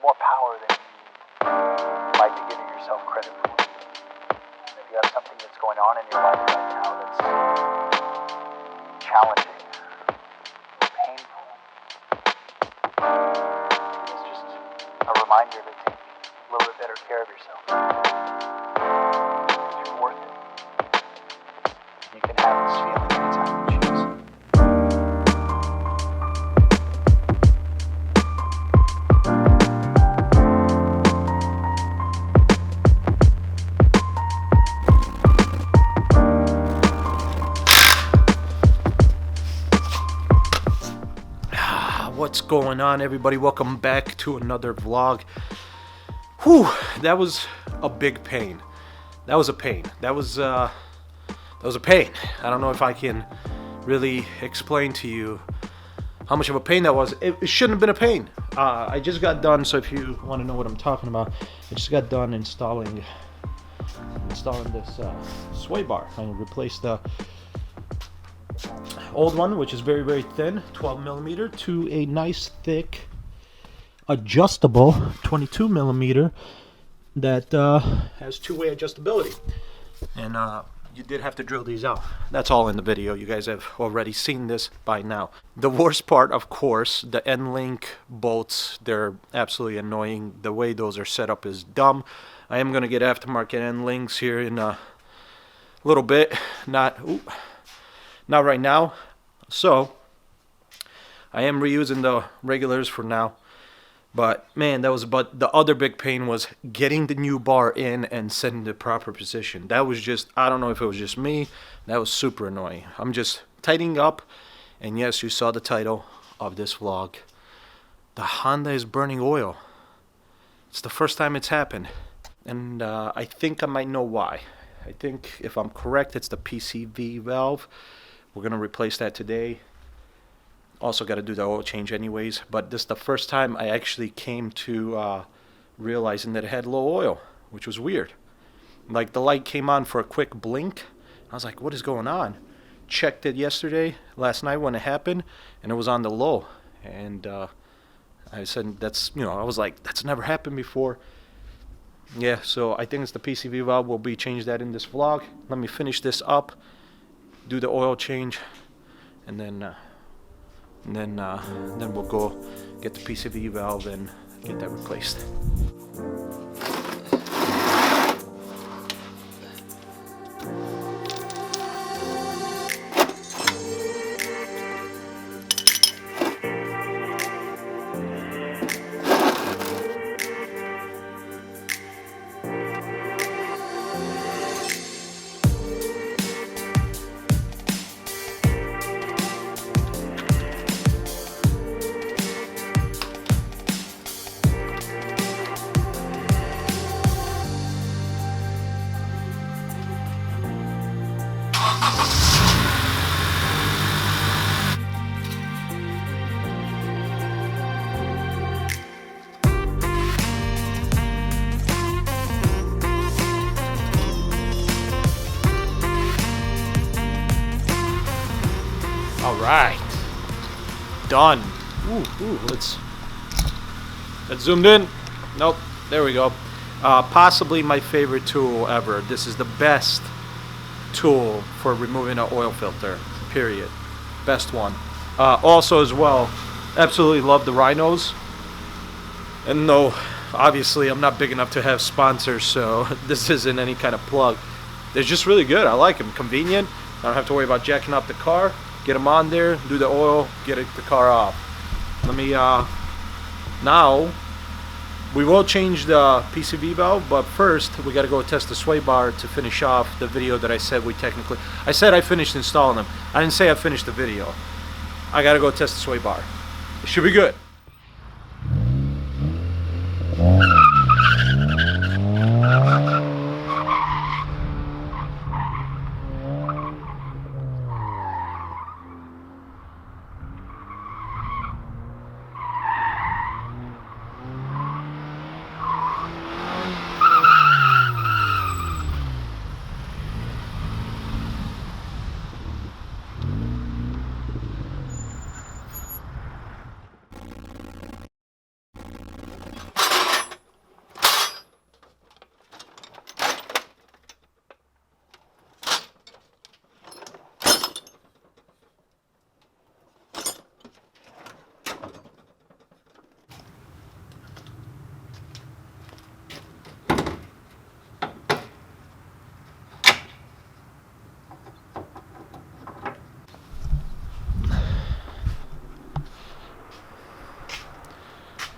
more power than you might be giving yourself credit for. And if you have something that's going on in your life right now that's challenging, painful, it's just a reminder to take a little bit better care of yourself. Because you're worth it. You can have this feeling anytime you choose. What's going on, everybody? Welcome back to another vlog. Whew, that was a big pain. That was a pain. That was a pain. I don't know if I can really explain to you how much of a pain that was. It shouldn't have been a pain. I just got done, so if you want to know what I'm talking about, I just got done installing this sway bar. I replaced the old one, which is very, very thin, 12 millimeter, to a nice thick adjustable 22 millimeter that has two-way adjustability. And you did have to drill these out. That's all in the video. You guys have already seen this by now. The worst part, of course, the end link bolts. They're absolutely annoying. The way those are set up is dumb. I am going to get aftermarket end links here in a little bit. Not right now. So I am reusing the regulars for now. But man, but the other big pain was getting the new bar in and setting the proper position. That was just, I don't know if it was just me. That was super annoying. I'm just tightening up. And yes, you saw the title of this vlog. The Honda is burning oil. It's the first time it's happened. And I think I might know why. I think if I'm correct, it's the PCV valve. We're going to replace that today. Also got to do the oil change anyways. But this is the first time I actually came to realizing that it had low oil, which was weird. Like the light came on for a quick blink. I was like, what is going on? Checked it last night when it happened, and it was on the low. And I said, I was like, that's never happened before. Yeah, so I think it's the PCV valve. We'll be changing that in this vlog. Let me finish this up, do the oil change, and then we'll go get the PCV valve and get that replaced. All right, done. Let's zoomed in. Nope, there we go. Possibly my favorite tool ever. This is the best tool for removing an oil filter, period. Best one. Also as well, absolutely love the Rhinos. And no, obviously I'm not big enough to have sponsors, so this isn't any kind of plug. They're just really good. I like them. Convenient. I don't have to worry about jacking up the car. Get them on there, do the oil, get the car off. Let me, now, we will change the PCV valve, but first, we gotta go test the sway bar to finish off the video that I said I said I finished installing them. I didn't say I finished the video. I gotta go test the sway bar. It should be good.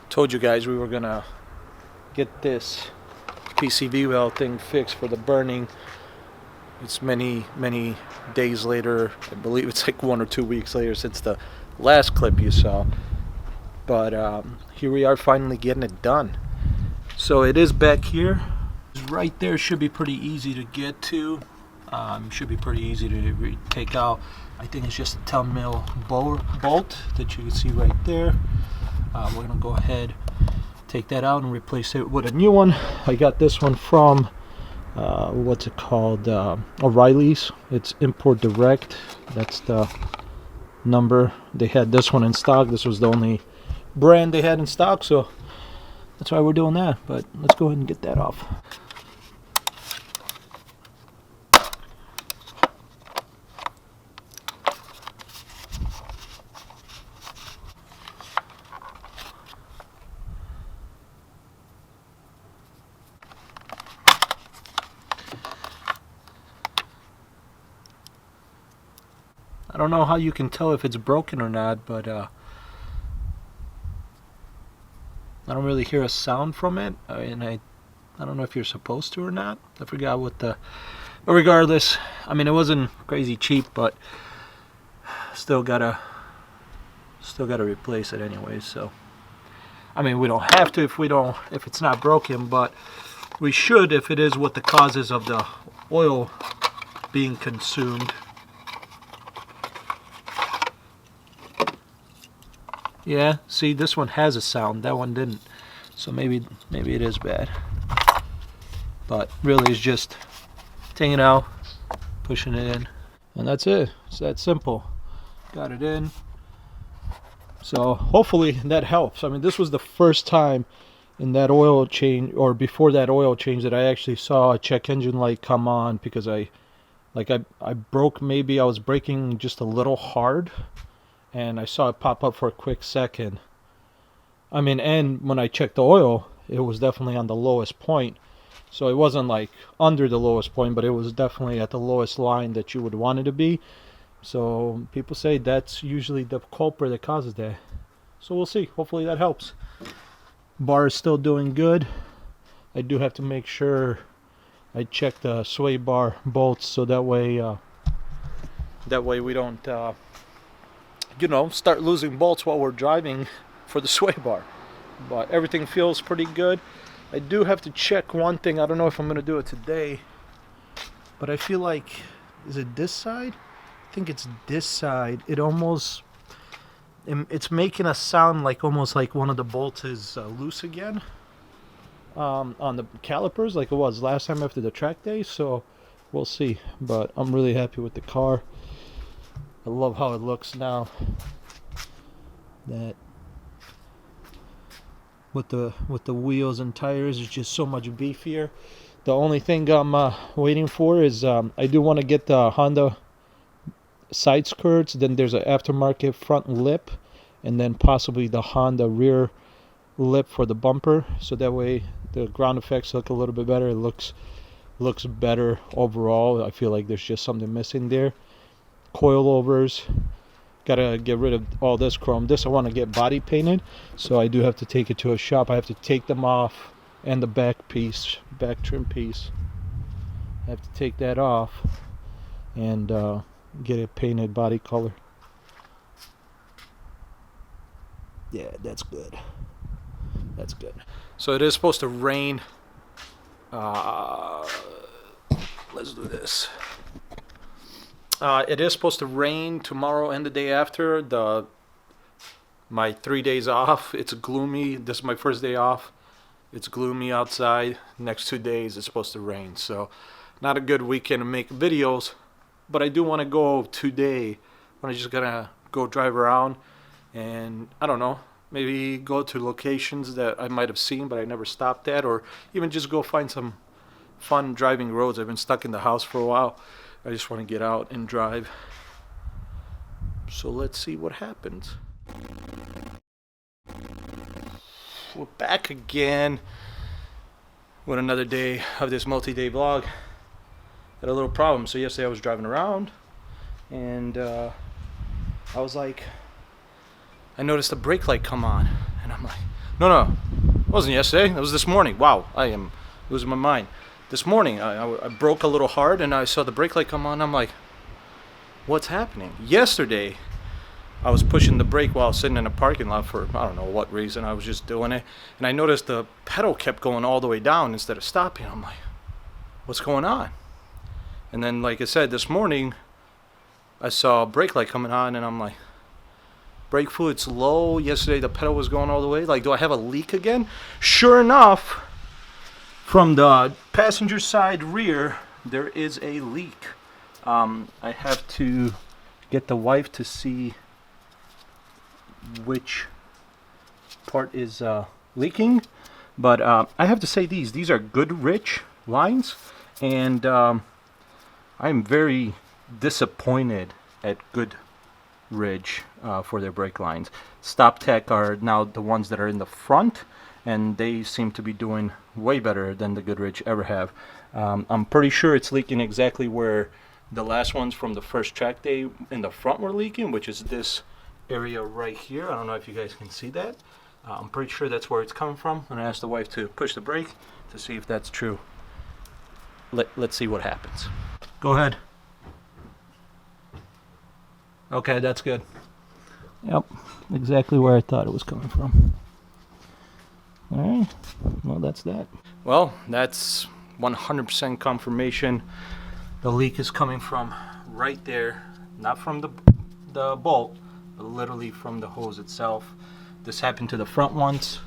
told you guys we were gonna get this PCV valve thing fixed for the burning. It's many days later. I believe it's like 1 or 2 weeks later since the last clip you saw. But here we are finally getting it done. So it is back here. Right there should be pretty easy to get to. Should be pretty easy to take out. I think it's just a 10 mil bolt that you can see right there. We're gonna go ahead, take that out and replace it with a new one. I got this one from what's it called, O'Reilly's. It's import direct. That's the number. They had this one in stock. This was the only brand they had in stock, so that's why we're doing that. But let's go ahead and get that off. I don't know how you can tell if it's broken or not, but I don't really hear a sound from it, and I don't know if you're supposed to or not. I forgot what the... But regardless, I mean, it wasn't crazy cheap, but still gotta replace it anyway. So I mean, we don't have to if it's not broken, but we should if it is what the causes of the oil being consumed. Yeah, see, this one has a sound, that one didn't. So maybe it is bad. But really it's just taking it out, pushing it in, and that's it. It's that simple. Got it in. So hopefully that helps. I mean, this was the first time in that oil change, or before that oil change, that I actually saw a check engine light come on, because I broke, maybe I was braking just a little hard, and I saw it pop up for a quick second. I mean, and when I checked the oil, it was definitely on the lowest point. So it wasn't like under the lowest point, but it was definitely at the lowest line that you would want it to be. So people say that's usually the culprit that causes that. So we'll see. Hopefully that helps. Bar is still doing good. I do have to make sure I check the sway bar bolts, so that way we don't start losing bolts while we're driving for the sway bar. But everything feels pretty good. I do have to check one thing. I don't know if I'm going to do it today, but I feel like, is it this side? I think it's this side. It's making a sound like almost like one of the bolts is loose again on the calipers, like it was last time after the track day. So we'll see. But I'm really happy with the car. I love how it looks now. That with the wheels and tires is just so much beefier. The only thing I'm waiting for is I do want to get the Honda side skirts. Then there's an aftermarket front lip, and then possibly the Honda rear lip for the bumper. So that way the ground effects look a little bit better. It looks better overall. I feel like there's just something missing there. Coilovers, gotta get rid of all this chrome. This I want to get body painted, so I do have to take it to a shop. I have to take them off, and the back trim piece, I have to take that off and get it painted body color. Yeah, that's good. That's good. So it is supposed to rain. Let's do this. It is supposed to rain tomorrow and the day after. My 3 days off, it's gloomy. This is my first day off. It's gloomy outside. Next 2 days it's supposed to rain. So not a good weekend to make videos. But I do want to go today. I'm just gonna go drive around and, I don't know, maybe go to locations that I might have seen but I never stopped at, or even just go find some fun driving roads. I've been stuck in the house for a while. I just want to get out and drive. So let's see what happens. We're back again with another day of this multi-day vlog. Had a little problem. So yesterday I was driving around, and I was like, I noticed the brake light come on, and I'm like, No, it wasn't yesterday. It was this morning. Wow, I am losing my mind. This morning, I broke a little hard, and I saw the brake light come on. I'm like, what's happening? Yesterday, I was pushing the brake while sitting in a parking lot for I don't know what reason. I was just doing it, and I noticed the pedal kept going all the way down instead of stopping. I'm like, what's going on? And then, like I said, this morning, I saw a brake light coming on, and I'm like, brake fluid's low. Yesterday, the pedal was going all the way. Like, do I have a leak again? Sure enough, from the passenger side rear, there is a leak. I have to get the wife to see which part is leaking. But I have to say these are Goodridge lines, and I'm very disappointed at Goodridge for their brake lines. StopTech are now the ones that are in the front, and they seem to be doing way better than the Goodridge ever have. I'm pretty sure it's leaking exactly where the last ones from the first track day in the front were leaking, which is this area right here. I don't know if you guys can see that. I'm pretty sure that's where it's coming from. And I asked the wife to push the brake to see if that's true. Let's see what happens. Go ahead. Okay, that's good. Yep, exactly where I thought it was coming from. Alright, well that's that. Well, that's 100% confirmation. The leak is coming from right there, not from the bolt, but literally from the hose itself. This happened to the front ones.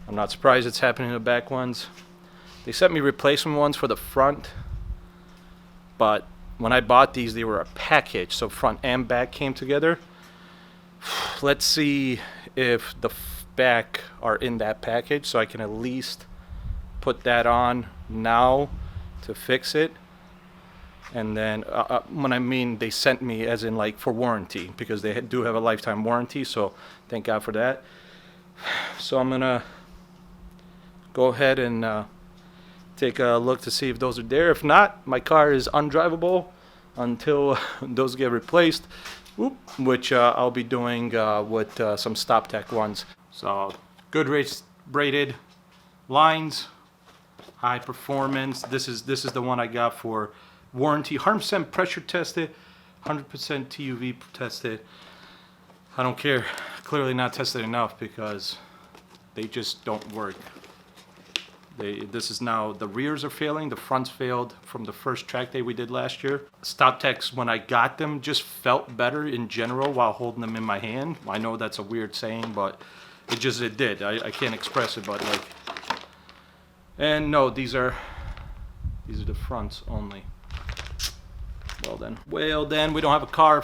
I'm not surprised it's happening to the back ones. They sent me replacement ones for the front, but when I bought these, they were a package, so front and back came together. Let's see if the back are in that package, so I can at least put that on now to fix it. And then when I mean they sent me as in like for warranty, because they do have a lifetime warranty, so thank God for that. So I'm gonna go ahead and take a look to see if those are there. If not, my car is undrivable until those get replaced, which I'll be doing with some StopTech ones. So Goodridge braided lines, high performance. This is the one I got for warranty, 100% pressure tested, 100% TUV tested. I don't care. Clearly not tested enough because they just don't work. This is now, the rears are failing, the fronts failed from the first track day we did last year. StopTechs, when I got them, just felt better in general while holding them in my hand. I know that's a weird saying, but it did. I can't express it, but like, and no, these are the fronts only. Well then, we don't have a car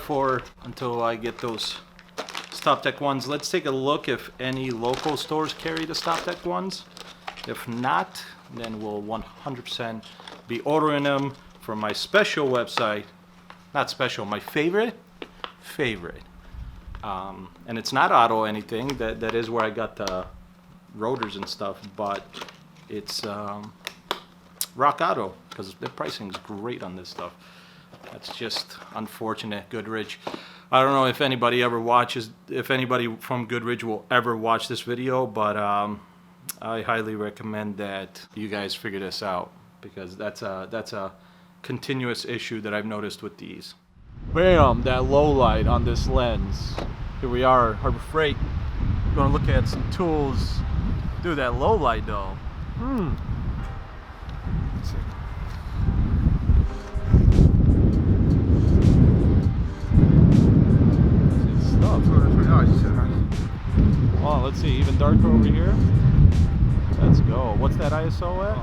until I get those StopTech ones. Let's take a look if any local stores carry the StopTech ones. If not, then we'll 100% be ordering them from my special website. Not special, my favorite. And it's not auto anything. That is where I got the rotors and stuff, but it's Rock Auto, because the pricing is great on this stuff. That's just unfortunate, Goodridge. I don't know if anybody from Goodridge will ever watch this video, but I highly recommend that you guys figure this out, because that's a continuous issue that I've noticed with these. Bam! That low light on this lens. Here we are, Harbor Freight. Gonna look at some tools. Dude, that low light though. Let's see. Oh, let's see, even darker over here. Let's go. What's that ISO at?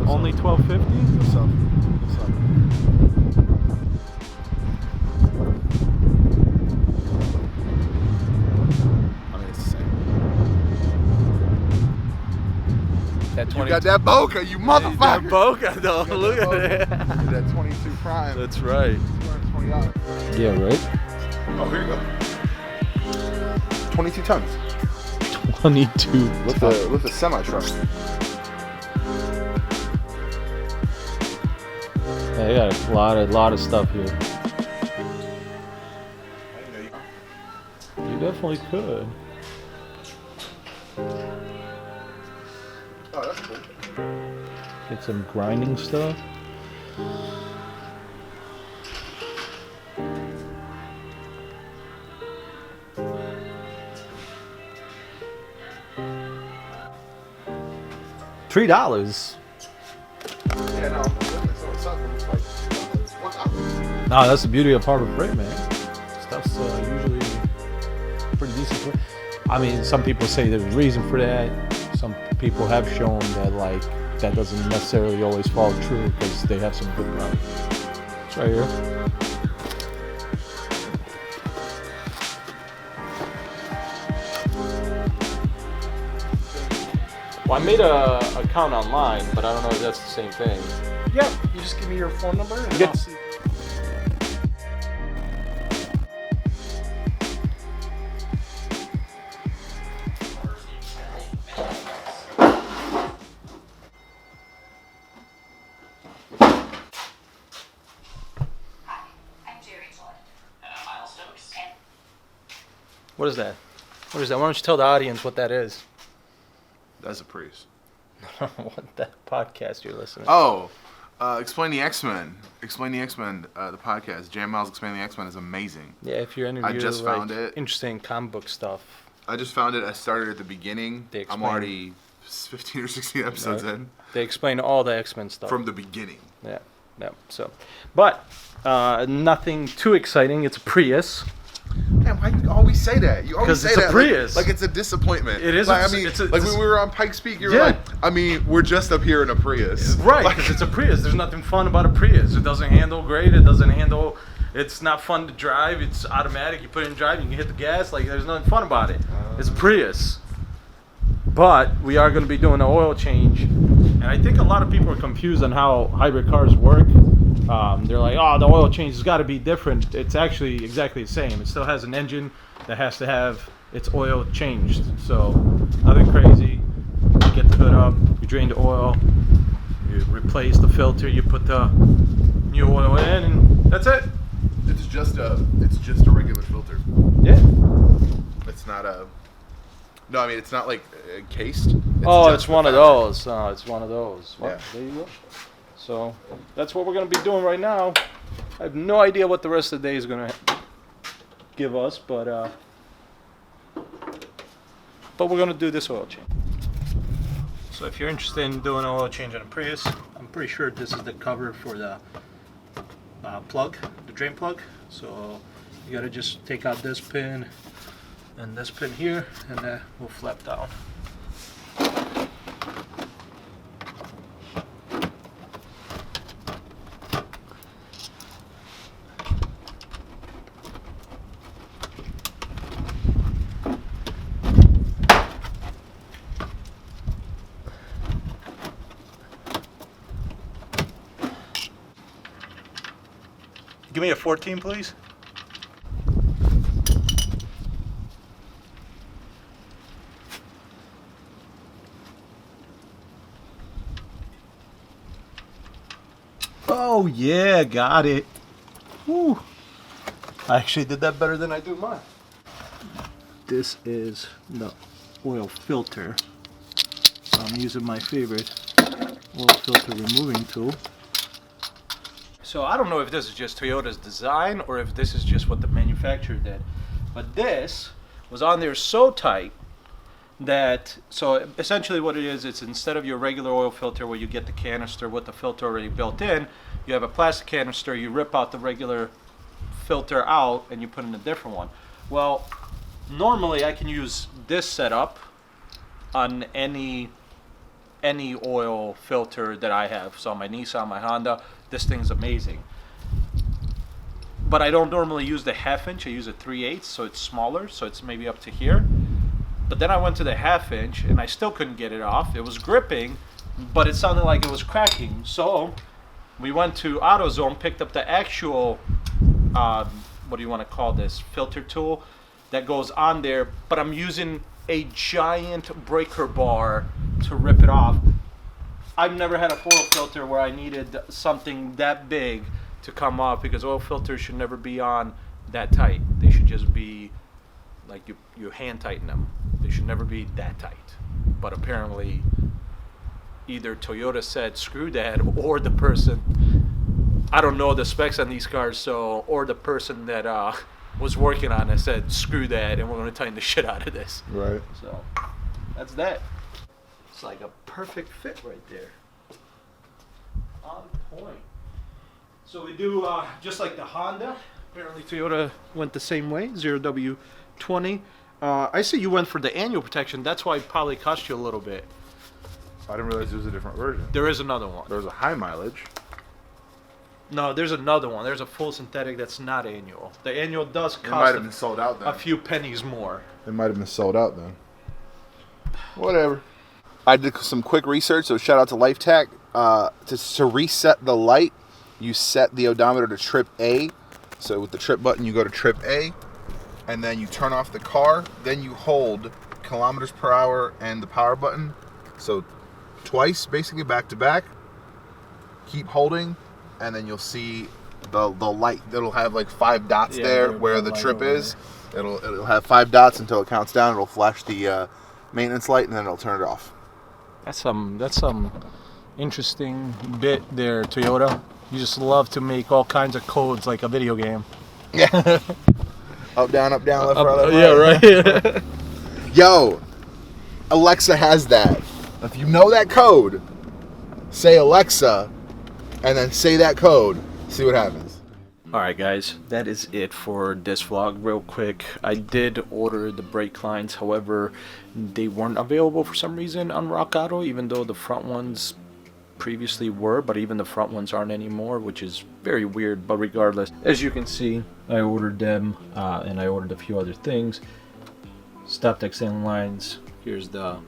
Only 1250? What's up? I mean, it's the same. You got that bokeh, you motherfucker! That bokeh though, look at it. That 22 prime. That's right. $220. Yeah, right? Oh, here you go. 22 tons. 22 with a semi truck. Yeah, they got a lot of stuff here. You definitely could. Oh, that's cool. Get some grinding stuff. $3. Yeah, no. It's like $1. No, that's the beauty of Harbor Freight, man. Stuff's usually pretty decent. I mean, some people say there's a reason for that. Some people have shown that like that doesn't necessarily always fall true because they have some good products. It's right here. Well, I made a account online, but I don't know if that's the same thing. Yeah, you just give me your phone number and Get- I'll see. What is that? What is that? Why don't you tell the audience what that is? That's a Prius. What that podcast you're listening to? Oh, Explain the X-Men. Explain the X-Men, the podcast. Jam Miles Explain the X-Men is amazing. Yeah, if you're into I just found it. interesting comic book stuff. I just found it. I started at the beginning. They I'm explain- already 15 or 16 episodes Right. in. They explain all the X-Men stuff. From the beginning. Yeah. So, but nothing too exciting. It's a Prius. Man, why do you always say that? You always 'Cause say it's a that Prius. like it's a disappointment. It is Like, a- I mean, it's a- like it's when a- we were on Pikes Peak, you were Yeah. like, I mean, we're just up here in a Prius. Right, Like, because it's a Prius. There's nothing fun about a Prius. It doesn't handle great. It doesn't handle. It's not fun to drive. It's automatic. You put it in drive. You can hit the gas. Like there's nothing fun about it. It's a Prius. But we are going to be doing an oil change, and I think a lot of people are confused on how hybrid cars work. They're like, oh, the oil change has got to be different. It's actually exactly the same. It still has an engine that has to have its oil changed. So nothing crazy. You get the hood up, you drain the oil, you replace the filter, you put the new oil in, and that's it. it's just a regular filter. Yeah. It's not a. No, I mean it's not like cased. It's Oh, just it's the one of fabric. those. Oh, it's one of those. Well, Yeah. there you go. So that's what we're going to be doing right now. I have no idea what the rest of the day is going to give us, but we're going to do this oil change. So if you're interested in doing an oil change on a Prius, I'm pretty sure this is the cover for the plug, the drain plug. So you got to just take out this pin and this pin here, and that will flap down. Give me a 14, please. Oh yeah, got it. Woo. I actually did that better than I do mine. This is the oil filter. So I'm using my favorite oil filter removing tool. So I don't know if this is just Toyota's design or if this is just what the manufacturer did. But this was on there so tight that, so essentially what it is, it's instead of your regular oil filter where you get the canister with the filter already built in, you have a plastic canister, you rip out the regular filter out and you put in a different one. Well, normally I can use this setup on any oil filter that I have. So my Nissan, my Honda, this thing's amazing. But I don't normally use the 1/2 inch, I use a 3/8, so it's smaller, so it's maybe up to here. But then I went to the 1/2 inch and I still couldn't get it off. It was gripping, but it sounded like it was cracking. So we went to AutoZone, picked up the actual, what do you want to call this, filter tool that goes on there, but I'm using a giant breaker bar to rip it off. I've never had a oil filter where I needed something that big to come off, because oil filters should never be on that tight. They should just be like you hand tighten them. They should never be that tight. But apparently either Toyota said screw that, or the person, I don't know the specs on these cars, so, or the person that was working on it said screw that, and we're going to tighten the shit out of this. Right. So that's that. It's like a perfect fit right there. On point. So we do just like the Honda. Apparently Toyota went the same way, 0W20. I see you went for the annual protection. That's why it probably cost you a little bit. I didn't realize there was a different version. There is another one. There was a high mileage. No, there's another one. There's a full synthetic that's not annual. The annual does It might cost have been sold out then. a few pennies more. It might have been sold out then. Whatever. I did some quick research, so shout out to LifeTech. To reset the light, you set the odometer to trip A. So with the trip button, you go to trip A, and then you turn off the car. Then you hold kilometers per hour and the power button. So twice, basically back to back. Keep holding, and then you'll see the light. It'll have like 5 dots there where the trip is. It'll have 5 dots until it counts down. It'll flash the maintenance light, and then it'll turn it off. That's some interesting bit there, Toyota. You just love to make all kinds of codes like a video game. Yeah. Up, down, left, right. Yeah, right. Yo, Alexa has that. If you know that code, say Alexa, and then say that code. See what happens. Alright guys, that is it for this vlog. Real quick, I did order the brake lines, however they weren't available for some reason on Rock Auto, even though the front ones previously were, but even the front ones aren't anymore, which is very weird. But regardless, as you can see, I ordered them, and I ordered a few other things. Stop extending lines. Here's the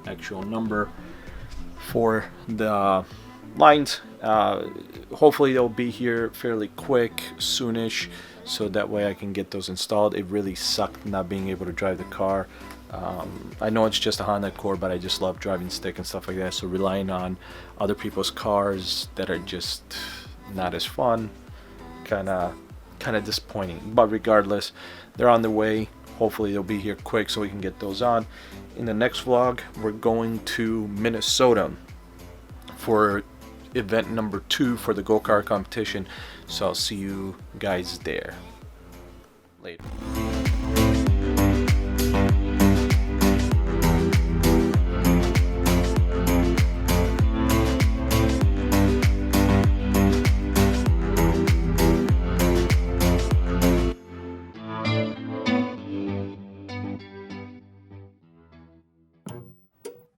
actual number for the lines. Hopefully they'll be here fairly quick, soonish, so that way I can get those installed. It really sucked not being able to drive the car. I know it's just a Honda Accord, but I just love driving stick and stuff like that, so relying on other people's cars that are just not as fun, kind of disappointing. But regardless, they're on their way. Hopefully they'll be here quick so we can get those on. In the next vlog, we're going to Minnesota for event number 2 for the go-kart competition, so I'll see you guys there. Later.